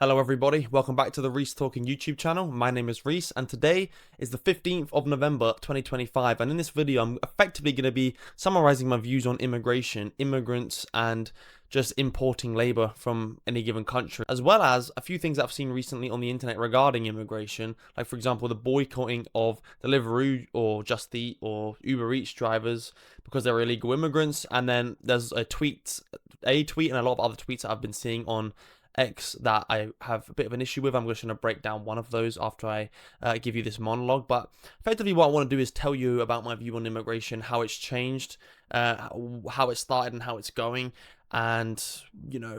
Hello everybody, welcome back to the Reese Talking YouTube channel. My name is Reese and today is the 15th of November 2025, and in this video I'm effectively going to be summarizing my views on immigration, immigrants and just importing labor from any given country, as well as a few things that I've seen recently on the internet regarding immigration, like for example the boycotting of Deliveroo or Just Eat or Uber Eats drivers because they're illegal immigrants. And then there's a tweet and a lot of other tweets that I've been seeing on X that I have a bit of an issue with. I'm just going to break down one of those after I give you this monologue. But effectively what I want to do is tell you about my view on immigration, how it's changed, how it started and how it's going, and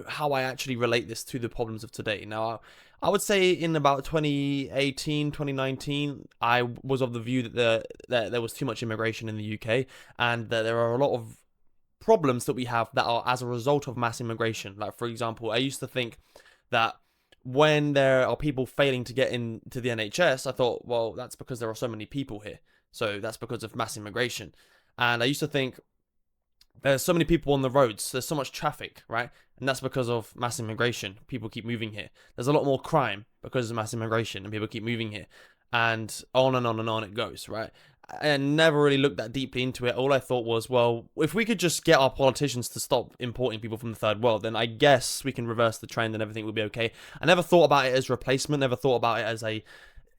how I actually relate this to the problems of today. Now, I would say in about 2018, 2019, I was of the view that there was too much immigration in the UK and that there are a lot of problems that we have that are as a result of mass immigration. Like, for example, I used to think that when there are people failing to get into the NHS, I thought, well, that's because there are so many people here. So that's because of mass immigration. And I used to think there's so many people on the roads, there's so much traffic, right? And that's because of mass immigration. People keep moving here. There's a lot more crime because of mass immigration and people keep moving here. And on and on and on it goes, right? And never really looked that deeply into it. All I thought was, well, if we could just get our politicians to stop importing people from the third world, then I guess we can reverse the trend and everything will be okay. I never thought about it as replacement, never thought about it as a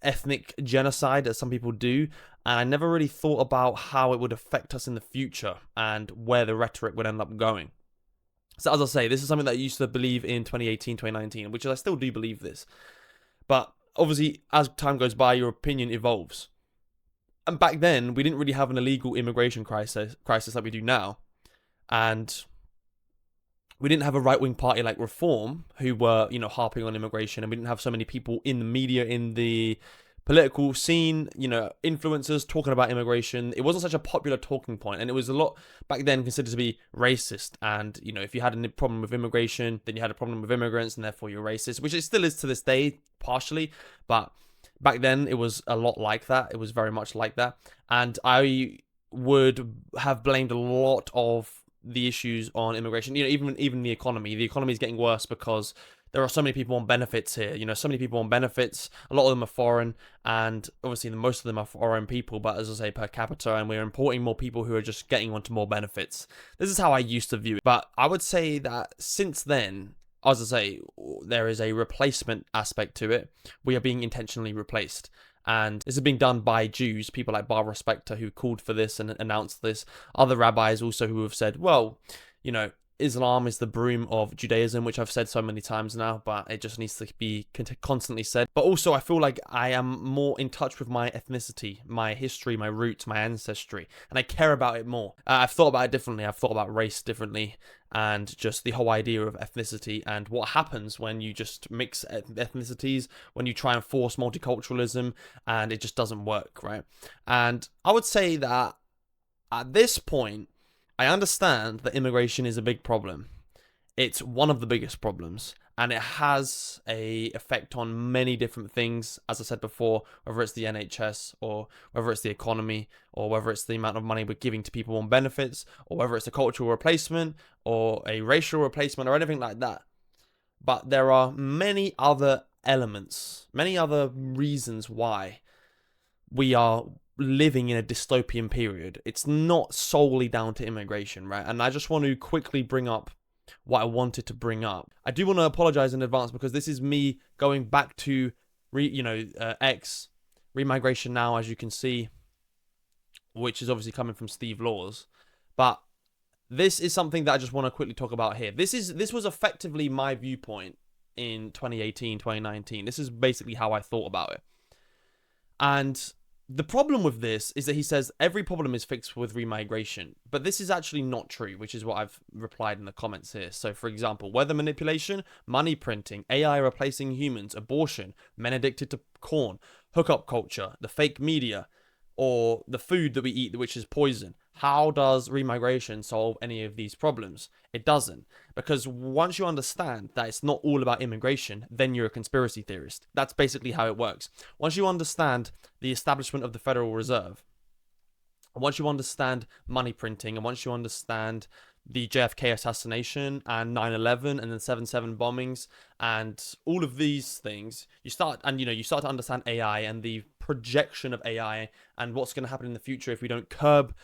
ethnic genocide, as some people do, and I never really thought about how it would affect us in the future and where the rhetoric would end up going. So as I say, this is something that I used to believe in 2018, 2019, which I still do believe this. But obviously, as time goes by, your opinion evolves. And back then, we didn't really have an illegal immigration crisis like we do now. And we didn't have a right-wing party like Reform who were, harping on immigration. And we didn't have so many people in the media, in the political scene, influencers talking about immigration. It wasn't such a popular talking point. And it was a lot back then considered to be racist. And, if you had a problem with immigration, then you had a problem with immigrants and therefore you're racist, which it still is to this day, partially. But back then, it was a lot like that. It was very much like that. And I would have blamed a lot of the issues on immigration. Even the economy. The economy is getting worse because there are so many people on benefits here. So many people on benefits. A lot of them are foreign. And obviously, most of them are foreign people. But as I say, per capita. And we're importing more people who are just getting onto more benefits. This is how I used to view it. But I would say that since then, as I say, there is a replacement aspect to it. We are being intentionally replaced. And this is being done by Jews, people like Barbara Specter who called for this and announced this. Other rabbis also who have said, well, Islam is the broom of Judaism, which I've said so many times now, but it just needs to be constantly said. But also, I feel like I am more in touch with my ethnicity, my history, my roots, my ancestry, and I care about it more. I've thought about it differently. I've thought about race differently, and just the whole idea of ethnicity and what happens when you just mix ethnicities, when you try and force multiculturalism, and it just doesn't work, right? And I would say that at this point, I understand that immigration is a big problem. It's one of the biggest problems, and it has an effect on many different things, as I said before, whether it's the NHS, or whether it's the economy, or whether it's the amount of money we're giving to people on benefits, or whether it's a cultural replacement, or a racial replacement, or anything like that. But there are many other elements, many other reasons why we are living in a dystopian period. It's not solely down to immigration, right? And I just want to quickly bring up what I wanted to bring up. I do want to apologize in advance because this is me going back to X remigration now, as you can see, which is obviously coming from Steve Laws. But this is something that I just want to quickly talk about here. This was effectively my viewpoint in 2018, 2019. This is basically how I thought about it. And the problem with this is that he says every problem is fixed with remigration, but this is actually not true, which is what I've replied in the comments here. So, for example, weather manipulation, money printing, AI replacing humans, abortion, men addicted to corn, hookup culture, the fake media, or the food that we eat, which is poison. How does remigration solve any of these problems? It doesn't. Because once you understand that it's not all about immigration, then you're a conspiracy theorist. That's basically how it works. Once you understand the establishment of the Federal Reserve, once you understand money printing, and once you understand the JFK assassination and 9/11 and then 7/7 bombings and all of these things, you start to understand AI and the projection of AI and what's going to happen in the future if we don't curb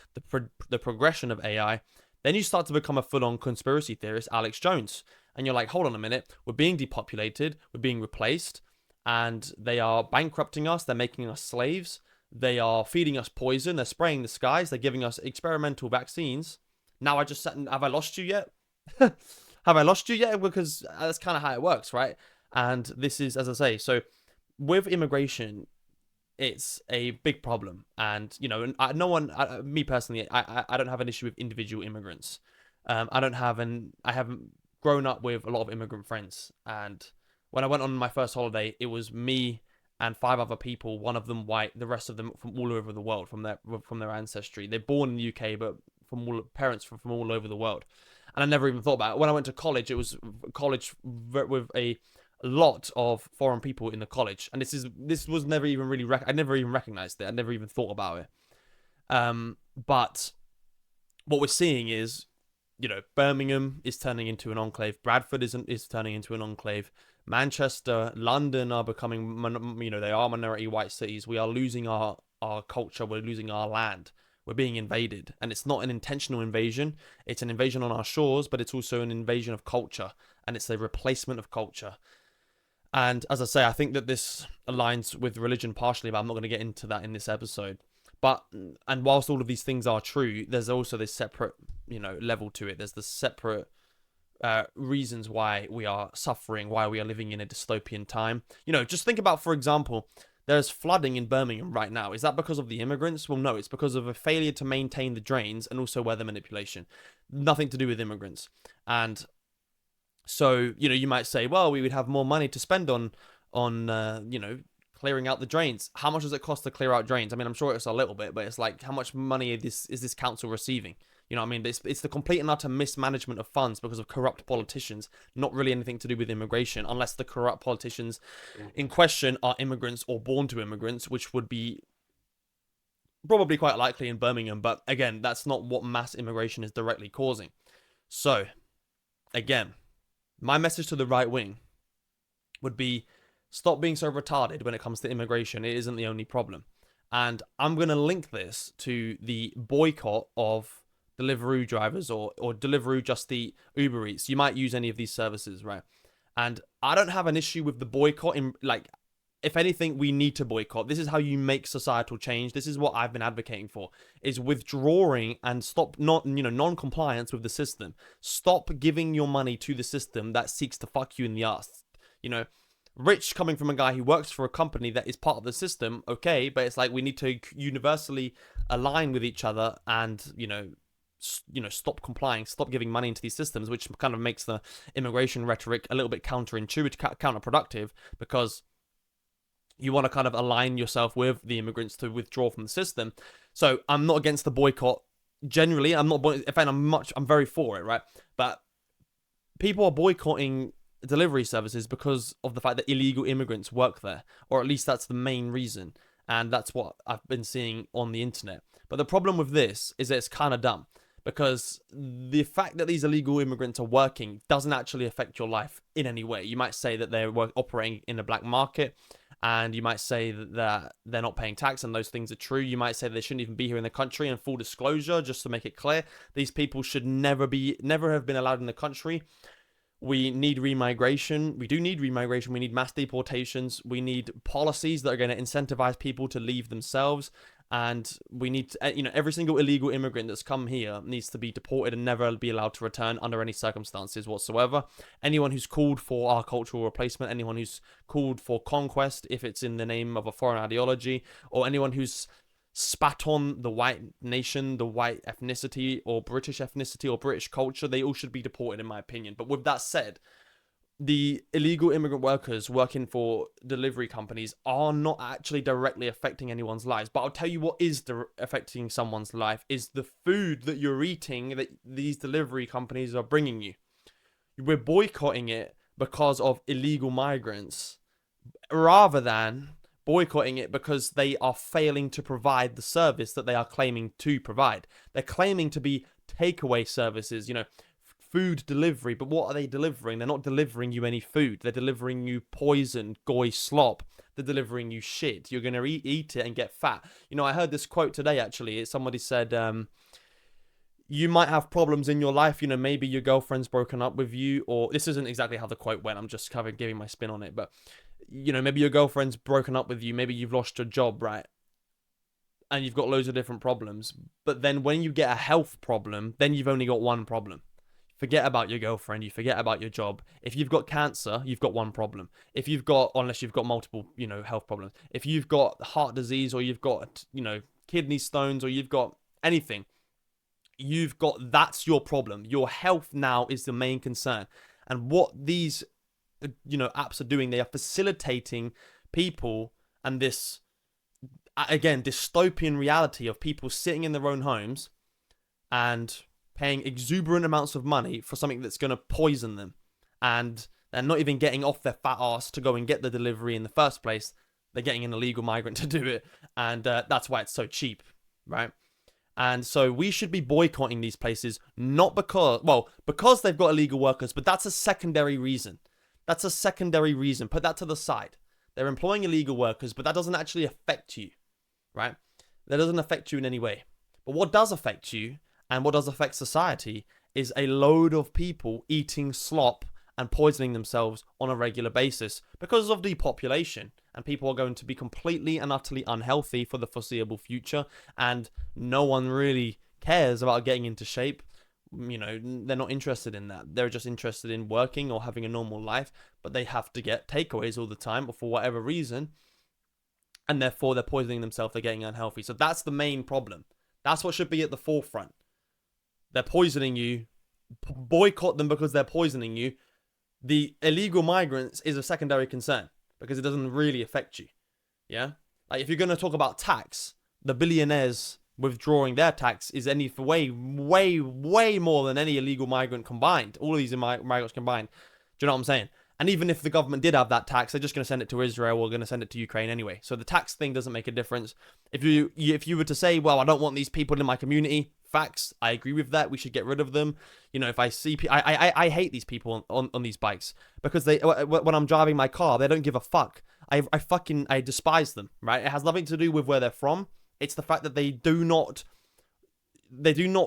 the progression of AI. Then you start to become a full-on conspiracy theorist, Alex Jones, and you're like, hold on a minute, we're being depopulated, we're being replaced, and they are bankrupting us, they're making us slaves, they are feeding us poison, they're spraying the skies, they're giving us experimental vaccines. Now I just sat and have I lost you yet? Have I lost you yet? Because that's kind of how it works, right? And this is, as I say, so with immigration, it's a big problem. And, no one, me personally, I don't have an issue with individual immigrants. I haven't grown up with a lot of immigrant friends. And when I went on my first holiday, it was me and 5 other people, one of them white, the rest of them from all over the world, from their ancestry. They're born in the UK, but parents from all over the world. And I never even thought about it. When I went to college, it was college with a lot of foreign people in the college, and this was never even really I never even recognized it. I never even thought about it. But what we're seeing is, Birmingham is turning into an enclave. Bradford is turning into an enclave. Manchester, London are becoming, they are minority white cities. We are losing our culture. We're losing our land. We're being invaded, and it's not an intentional invasion. It's an invasion on our shores, but it's also an invasion of culture, and it's a replacement of culture. And as I say, I think that this aligns with religion partially, but I'm not going to get into that in this episode. And whilst all of these things are true, there's also this separate, level to it. There's the separate reasons why we are suffering, why we are living in a dystopian time. Just think about, for example, there's flooding in Birmingham right now. Is that because of the immigrants? Well, no, it's because of a failure to maintain the drains and also weather manipulation. Nothing to do with immigrants. And so, you might say, well, we would have more money to spend on clearing out the drains. How much does it cost to clear out drains? I mean, I'm sure it's a little bit, but it's like, how much money is this council receiving? You know what I mean? It's the complete and utter mismanagement of funds because of corrupt politicians, not really anything to do with immigration, unless the corrupt politicians in question are immigrants or born to immigrants, which would be probably quite likely in Birmingham. But again, that's not what mass immigration is directly causing. So, again, my message to the right wing would be, stop being so retarded when it comes to immigration. It isn't the only problem. And I'm going to link this to the boycott of Deliveroo drivers or Deliveroo, Just Eat, Uber Eats. You might use any of these services, right? And I don't have an issue with the boycott. If anything, we need to boycott. This is how you make societal change. This is what I've been advocating for, is withdrawing and stop non-compliance with the system. Stop giving your money to the system that seeks to fuck you in the ass. Rich coming from a guy who works for a company that is part of the system, okay, but it's like we need to universally align with each other and, stop complying, stop giving money into these systems, which kind of makes the immigration rhetoric a little bit counterproductive, because you want to kind of align yourself with the immigrants to withdraw from the system. So I'm not against the boycott. Generally, I'm not. In fact, I'm very for it, right? But people are boycotting delivery services because of the fact that illegal immigrants work there, or at least that's the main reason, and that's what I've been seeing on the internet. But the problem with this is that it's kind of dumb, because the fact that these illegal immigrants are working doesn't actually affect your life in any way. You might say that they're operating in a black market, and you might say that they're not paying tax, and those things are true. You might say they shouldn't even be here in the country. And full disclosure, just to make it clear, these people should never have been allowed in the country. We need remigration. We do need remigration. We need mass deportations. We need policies that are going to incentivize people to leave themselves. And we need to, every single illegal immigrant that's come here needs to be deported and never be allowed to return under any circumstances whatsoever. Anyone who's called for our cultural replacement, anyone who's called for conquest, if it's in the name of a foreign ideology, or anyone who's spat on the white nation, the white ethnicity, or British ethnicity, or British culture, they all should be deported, in my opinion. But with that said, the illegal immigrant workers working for delivery companies are not actually directly affecting anyone's lives. But I'll tell you what is affecting someone's life is the food that you're eating that these delivery companies are bringing you. We're boycotting it because of illegal migrants, rather than boycotting it because they are failing to provide the service that they are claiming to provide. They're claiming to be takeaway services, food delivery. But what are they delivering? They're not delivering you any food. They're delivering you poison, goy slop. They're delivering you shit. You're going to eat it and get fat. I heard this quote today, actually. Somebody said, you might have problems in your life. Maybe your girlfriend's broken up with you, or this isn't exactly how the quote went. I'm just kind of giving my spin on it. But, maybe your girlfriend's broken up with you. Maybe you've lost your job, right? And you've got loads of different problems. But then when you get a health problem, then you've only got one problem. Forget about your girlfriend. You forget about your job. If you've got cancer, you've got one problem. Unless you've got multiple, health problems. If you've got heart disease, or you've got, kidney stones, or you've got anything, that's your problem. Your health now is the main concern. And what these, apps are doing, they are facilitating people and this, again, dystopian reality of people sitting in their own homes and paying exuberant amounts of money for something that's going to poison them. And they're not even getting off their fat ass to go and get the delivery in the first place. They're getting an illegal migrant to do it. And that's why it's so cheap, right? And so we should be boycotting these places, not because they've got illegal workers, but that's a secondary reason. That's a secondary reason. Put that to the side. They're employing illegal workers, but that doesn't actually affect you, right? That doesn't affect you in any way. But what does affect you, and what does affect society, is a load of people eating slop and poisoning themselves on a regular basis because of depopulation. And people are going to be completely and utterly unhealthy for the foreseeable future. And no one really cares about getting into shape. They're not interested in that. They're just interested in working or having a normal life. But they have to get takeaways all the time, or for whatever reason. And therefore, they're poisoning themselves. They're getting unhealthy. So that's the main problem. That's what should be at the forefront. They're poisoning you. Boycott them because they're poisoning you. The illegal migrants is a secondary concern because it doesn't really affect you. Yeah? Like, if you're going to talk about tax, the billionaires withdrawing their tax is way more than any illegal migrant combined. All of these migrants combined. Do you know what I'm saying? And even if the government did have that tax, they're just going to send it to Israel or going to send it to Ukraine anyway. So the tax thing doesn't make a difference. If you were to say, well, I don't want these people in my community, facts, I agree with that. We should get rid of them. If I see, I hate these people on these bikes because when I'm driving my car, they don't give a fuck. I despise them, right? It has nothing to do with where they're from. It's the fact that they do not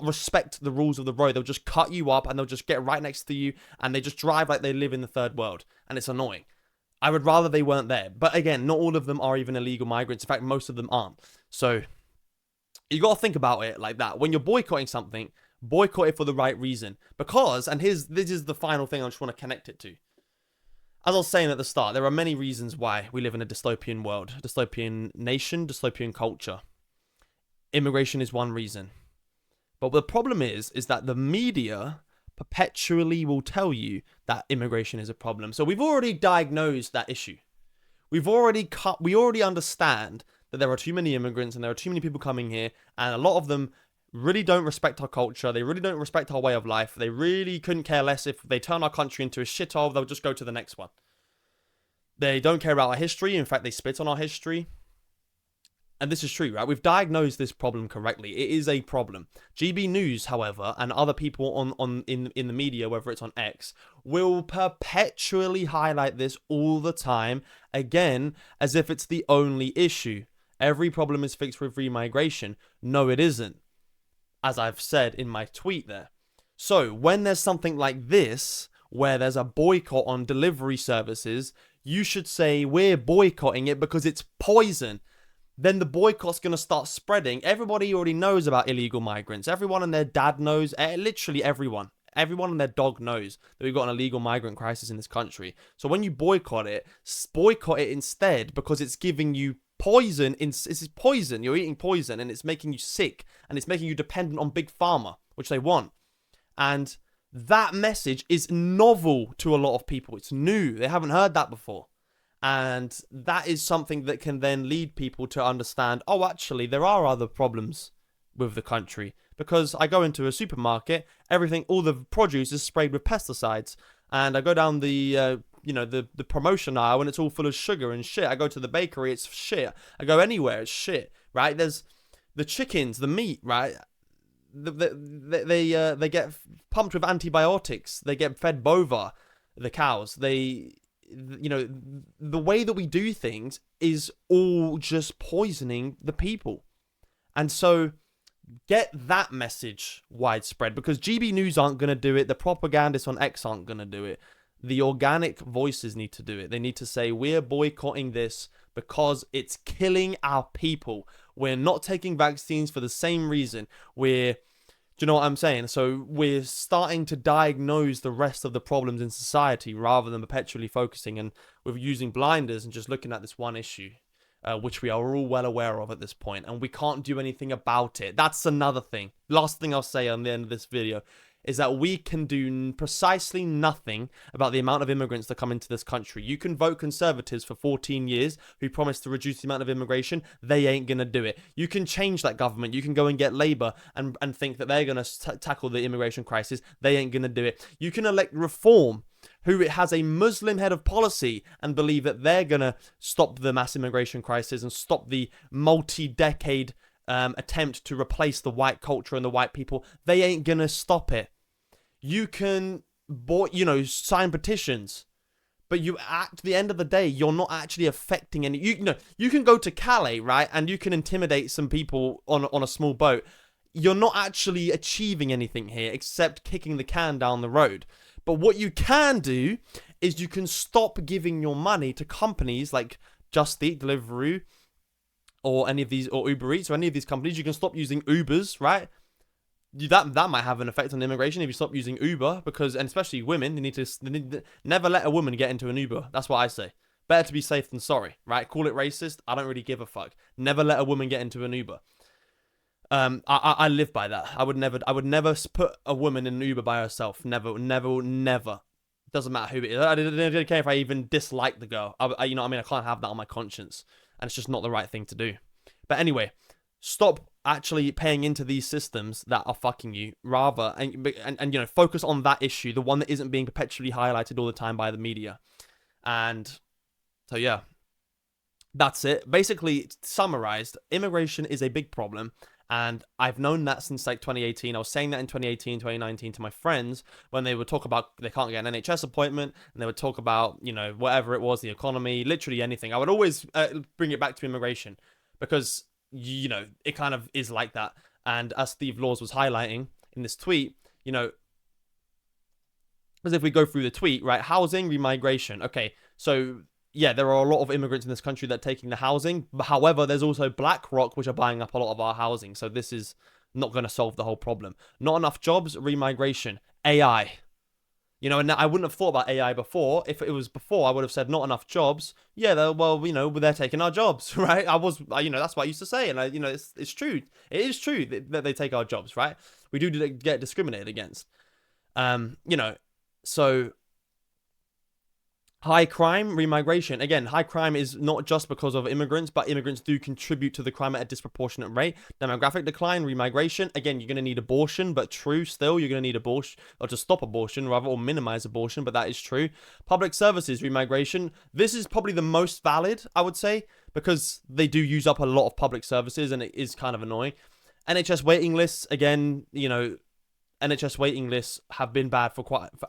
respect the rules of the road. They'll just cut you up and they'll just get right next to you and they just drive like they live in the third world. And it's annoying. I would rather they weren't there. But again, not all of them are even illegal migrants. In fact, most of them aren't. So you got to think about it like that. When you're boycotting something, boycott it for the right reason. Because, and this is the final thing I just want to connect it to. As I was saying at the start, there are many reasons why we live in a dystopian world, dystopian nation, dystopian culture. Immigration is one reason. But the problem is that the media perpetually will tell you that immigration is a problem. So we've already diagnosed that issue. We already understand that there are too many immigrants and there are too many people coming here, and a lot of them really don't respect our culture. They really don't respect our way of life. They really couldn't care less if they turn our country into a shithole. They'll just go to the next one. They don't care about our history. In fact, they spit on our history. And this is true, right? We've diagnosed this problem correctly. It is a problem. GB News, however, and other people in the media, whether it's on X, will perpetually highlight this all the time, again, as if it's the only issue. Every problem is fixed with remigration. No, it isn't. As I've said in my tweet there. So, when there's something like this, where there's a boycott on delivery services, you should say, we're boycotting it because it's poison. Then the boycott's going to start spreading. Everybody already knows about illegal migrants. Everyone and their dad knows. Literally everyone. Everyone and their dog knows that we've got an illegal migrant crisis in this country. So when you boycott it instead because it's giving you poison. It's poison. You're eating poison and it's making you sick. And it's making you dependent on Big Pharma, which they want. And that message is novel to a lot of people. It's new. They haven't heard that before. And that is something that can then lead people to understand, oh, actually, there are other problems with the country. Because I go into a supermarket, all the produce is sprayed with pesticides. And I go down the promotion aisle and it's all full of sugar and shit. I go to the bakery, it's shit. I go anywhere, it's shit, right? There's the chickens, the meat, right? they get pumped with antibiotics. They get fed bova, the cows. The way that we do things is all just poisoning the people. And so get that message widespread, because GB News aren't going to do it. The propagandists on X aren't going to do it. The organic voices need to do it. They need to say, we're boycotting this because it's killing our people. We're not taking vaccines for the same reason. Do you know what I'm saying? So we're starting to diagnose the rest of the problems in society rather than perpetually focusing and with using blinders and just looking at this one issue, which we are all well aware of at this point, and we can't do anything about it. That's another thing. Last thing I'll say on the end of this video is that we can do precisely nothing about the amount of immigrants that come into this country. You can vote Conservatives for 14 years who promised to reduce the amount of immigration. They ain't going to do it. You can change that government. You can go and get Labour and think that they're going to tackle the immigration crisis. They ain't going to do it. You can elect Reform, who has a Muslim head of policy, and believe that they're going to stop the mass immigration crisis and stop the multi-decade attempt to replace the white culture and the white people. They ain't gonna stop it. You can, sign petitions, but at the end of the day, you're not actually affecting any. You can go to Calais, right, and you can intimidate some people on a small boat. You're not actually achieving anything here except kicking the can down the road. But what you can do is you can stop giving your money to companies like Just Eat, Deliveroo, or any of these, or Uber Eats, or any of these companies. You can stop using Ubers, right? That might have an effect on immigration if you stop using Uber, and especially women, they need to never let a woman get into an Uber. That's what I say. Better to be safe than sorry, right? Call it racist. I don't really give a fuck. Never let a woman get into an Uber. I live by that. I would never put a woman in an Uber by herself. Never. Doesn't matter who it is. I don't care if I even dislike the girl. I can't have that on my conscience. And it's just not the right thing to do. But anyway, stop actually paying into these systems that are fucking you, rather, and focus on that issue, the one that isn't being perpetually highlighted all the time by the media. And so, yeah, that's it. Basically, summarized, immigration is a big problem. And I've known that since like 2018. I was saying that in 2018, 2019 to my friends when they would talk about they can't get an NHS appointment, and they would talk about, whatever it was, the economy, literally anything. I would always bring it back to immigration because, it kind of is like that. And as Steve Laws was highlighting in this tweet, as if we go through the tweet, right? Housing, remigration. Okay, so yeah, there are a lot of immigrants in this country that are taking the housing. However, there's also BlackRock, which are buying up a lot of our housing. So this is not going to solve the whole problem. Not enough jobs, remigration, AI. And I wouldn't have thought about AI before. If it was before, I would have said not enough jobs. Yeah, they're taking our jobs, right? That's what I used to say. And it's true. It is true that they take our jobs, right? We do get discriminated against. So high crime, remigration. Again, high crime is not just because of immigrants, but immigrants do contribute to the crime at a disproportionate rate. Demographic decline, remigration. Again, you're going to need abortion, but true still, you're going to need abortion, or to stop abortion, rather, or minimize abortion, but that is true. Public services, remigration. This is probably the most valid, I would say, because they do use up a lot of public services, and it is kind of annoying. NHS waiting lists, again, NHS waiting lists have been bad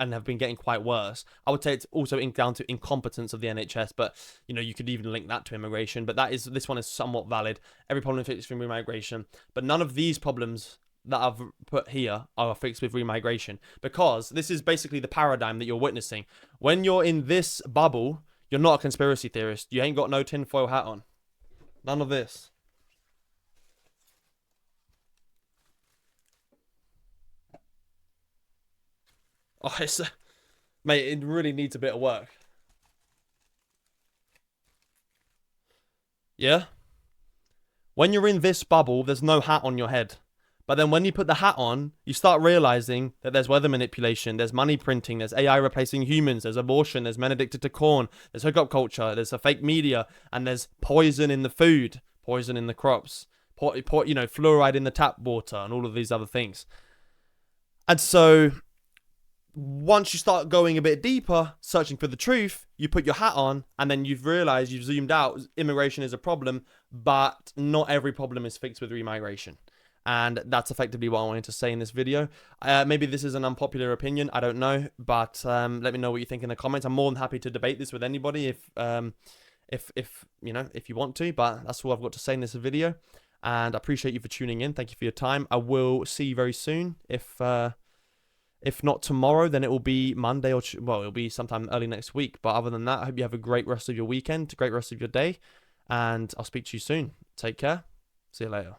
and have been getting quite worse. I would say it's also down to incompetence of the NHS, but you could even link that to immigration. But this one is somewhat valid. Every problem fixed from remigration, but none of these problems that I've put here are fixed with remigration, because this is basically the paradigm that you're witnessing. When you're in this bubble, you're not a conspiracy theorist. You ain't got no tinfoil hat on. None of this. Oh, mate, it really needs a bit of work. Yeah? When you're in this bubble, there's no hat on your head. But then when you put the hat on, you start realizing that there's weather manipulation, there's money printing, there's AI replacing humans, there's abortion, there's men addicted to corn, there's hookup culture, there's a fake media, and there's poison in the food, poison in the crops, fluoride in the tap water, and all of these other things. And so once you start going a bit deeper, searching for the truth, you put your hat on, and then you've realized, you've zoomed out, immigration is a problem, but not every problem is fixed with remigration. And that's effectively what I wanted to say in this video. Maybe this is an unpopular opinion, I don't know, but let me know what you think in the comments. I'm more than happy to debate this with anybody if you know, if you want to, but that's all I've got to say in this video. And I appreciate you for tuning in. Thank you for your time. I will see you very soon. If not tomorrow, then it will be Monday, or well, it'll be sometime early next week. But other than that, I hope you have a great rest of your weekend, a great rest of your day, and I'll speak to you soon. Take care. See you later.